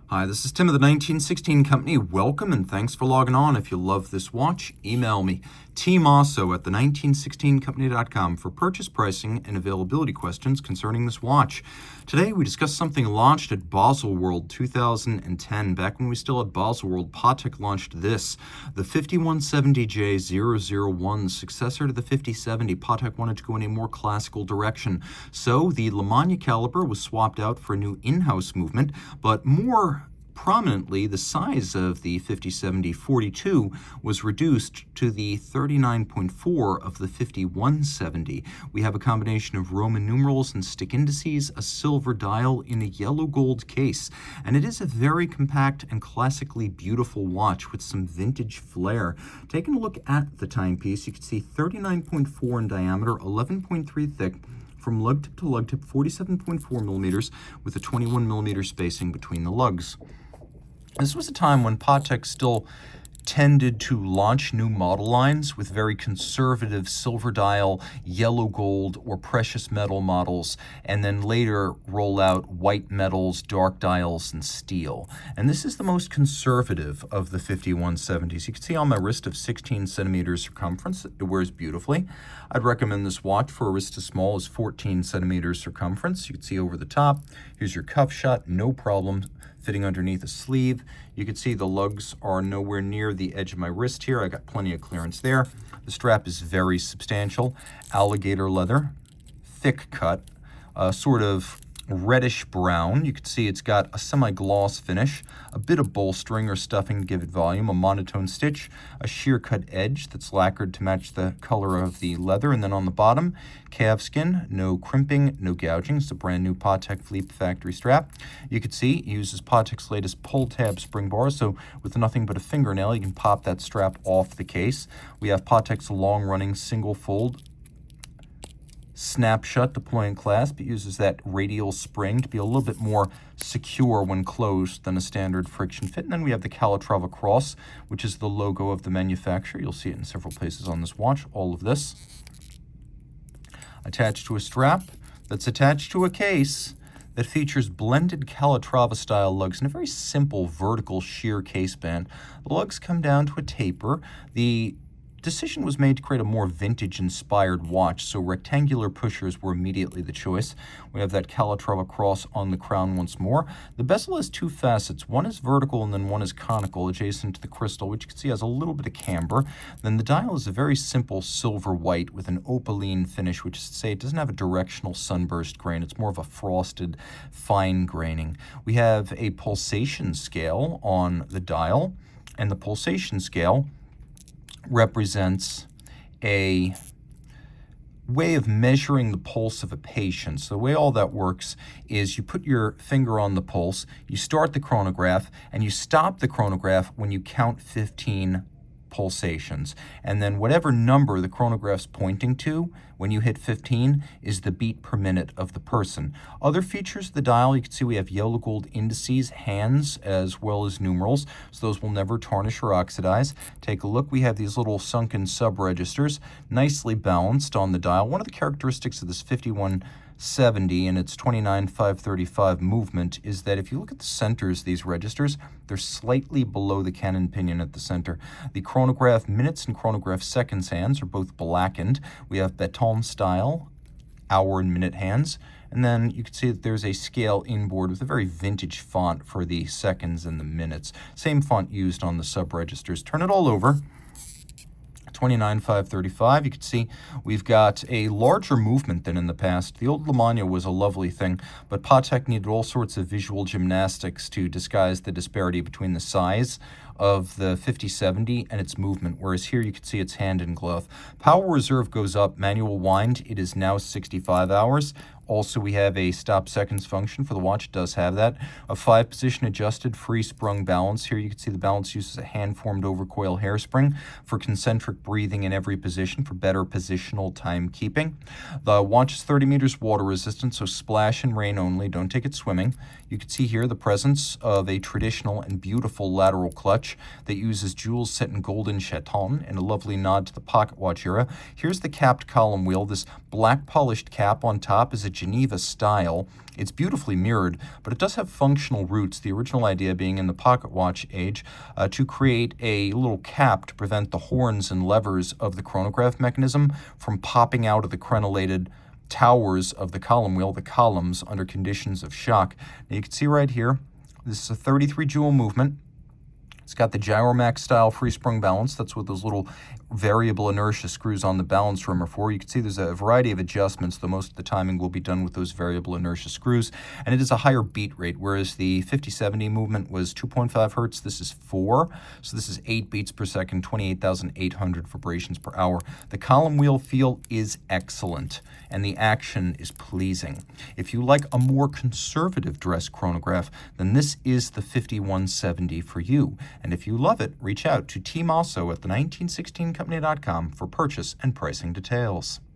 Hi, this is Tim of the 1916 Company. Welcome and thanks for logging on. If you love this watch, email me, Team Mosso at the1916company.com for purchase pricing and availability questions concerning this watch. Today we discuss something launched at Baselworld 2010. Back when we still had Baselworld, Patek launched this, the 5170J-001, successor to the 5070. Patek wanted to go in a more classical direction. So the Lemania caliber was swapped out for a new in-house movement, but more prominently, the size of the 5070-42 was reduced to the 39.4 of the 5170. We have a combination of Roman numerals and stick indices, a silver dial in a yellow gold case, and it is a very compact and classically beautiful watch with some vintage flair. Taking a look at the timepiece, you can see 39.4 in diameter, 11.3 thick, from lug tip to lug tip, 47.4 millimeters, with a 21 millimeter spacing between the lugs. This was a time when Patek still tended to launch new model lines with very conservative silver dial, yellow gold, or precious metal models, and then later roll out white metals, dark dials, and steel. And this is the most conservative of the 5170s. You can see on my wrist of 16 centimeters circumference, it wears beautifully. I'd recommend this watch for a wrist as small as 14 centimeters circumference. You can see over the top. Here's your cuff shot, no problem fitting underneath a sleeve. You can see the lugs are nowhere near the edge of my wrist here. I got plenty of clearance there. The strap is very substantial. Alligator leather, thick cut, sort of reddish brown. You can see it's got a semi-gloss finish, a bit of bolstering or stuffing to give it volume, a monotone stitch, a sheer cut edge that's lacquered to match the color of the leather, and then on the bottom, calfskin, no crimping, no gouging. It's a brand new Patek Philippe factory strap. You can see it uses Patek's latest pull tab spring bar, so with nothing but a fingernail, you can pop that strap off the case. We have Patek's long-running single fold snap shut deployant clasp. It uses that radial spring to be a little bit more secure when closed than a standard friction fit. And then we have the calatrava cross, which is the logo of the manufacturer. You'll see it in several places on this watch. All of this attached to a strap that's attached to a case that features blended calatrava style lugs and a very simple vertical sheer case band. The lugs come down to a taper. The decision was made to create a more vintage-inspired watch, so rectangular pushers were immediately the choice. We have that calatrava cross on the crown once more. The bezel has two facets. One is vertical and then one is conical, adjacent to the crystal, which you can see has a little bit of camber. Then the dial is a very simple silver white with an opaline finish, which is to say it doesn't have a directional sunburst grain. It's more of a frosted, fine graining. We have a pulsation scale on the dial, and the pulsation scale represents a way of measuring the pulse of a patient. So the way all that works is you put your finger on the pulse, you start the chronograph, and you stop the chronograph when you count 15 pulsations. And then whatever number the chronograph's pointing to when you hit 15 is the beat per minute of the person. Other features of the dial, you can see we have yellow gold indices, hands, as well as numerals, so those will never tarnish or oxidize. Take a look, we have these little sunken subregisters, nicely balanced on the dial. One of the characteristics of this 5170 and its 29.535 movement is that if you look at the centers of these registers, they're slightly below the cannon pinion at the center. The chronograph minutes and chronograph seconds hands are both blackened. We have baton style hour and minute hands, and then you can see that there's a scale inboard with a very vintage font for the seconds and the minutes. Same font used on the subregisters. Turn it all over. 29.535, you can see we've got a larger movement than in the past. The old Lemania was a lovely thing, but Patek needed all sorts of visual gymnastics to disguise the disparity between the size of the 5070 and its movement, whereas here you can see it's hand in glove. Power reserve goes up, manual wind, it is now 65 hours. Also, we have a stop seconds function for the watch. It does have that. A 5-position adjusted free sprung balance. Here you can see the balance uses a hand-formed overcoil hairspring for concentric breathing in every position for better positional timekeeping. The watch is 30 meters water resistant, so splash and rain only. Don't take it swimming. You can see here the presence of a traditional and beautiful lateral clutch that uses jewels set in golden chaton and a lovely nod to the pocket watch era. Here's the capped column wheel. This black polished cap on top is a Geneva style. It's beautifully mirrored, but it does have functional roots, the original idea being in the pocket watch age to create a little cap to prevent the horns and levers of the chronograph mechanism from popping out of the crenellated towers of the column wheel, the columns, under conditions of shock. Now you can see right here, this is a 33 joule movement. It's got the Gyromax style free sprung balance. That's what those little variable inertia screws on the balance rim are for. You can see there's a variety of adjustments, though most of the timing will be done with those variable inertia screws. And it is a higher beat rate, whereas the 5070 movement was 2.5 hertz. This is 4. So this is 8 beats per second, 28,800 vibrations per hour. The column wheel feel is excellent, and the action is pleasing. If you like a more conservative dress chronograph, then this is the 5170 for you. And if you love it, reach out to Team Mosso at the 1916company.com for purchase and pricing details.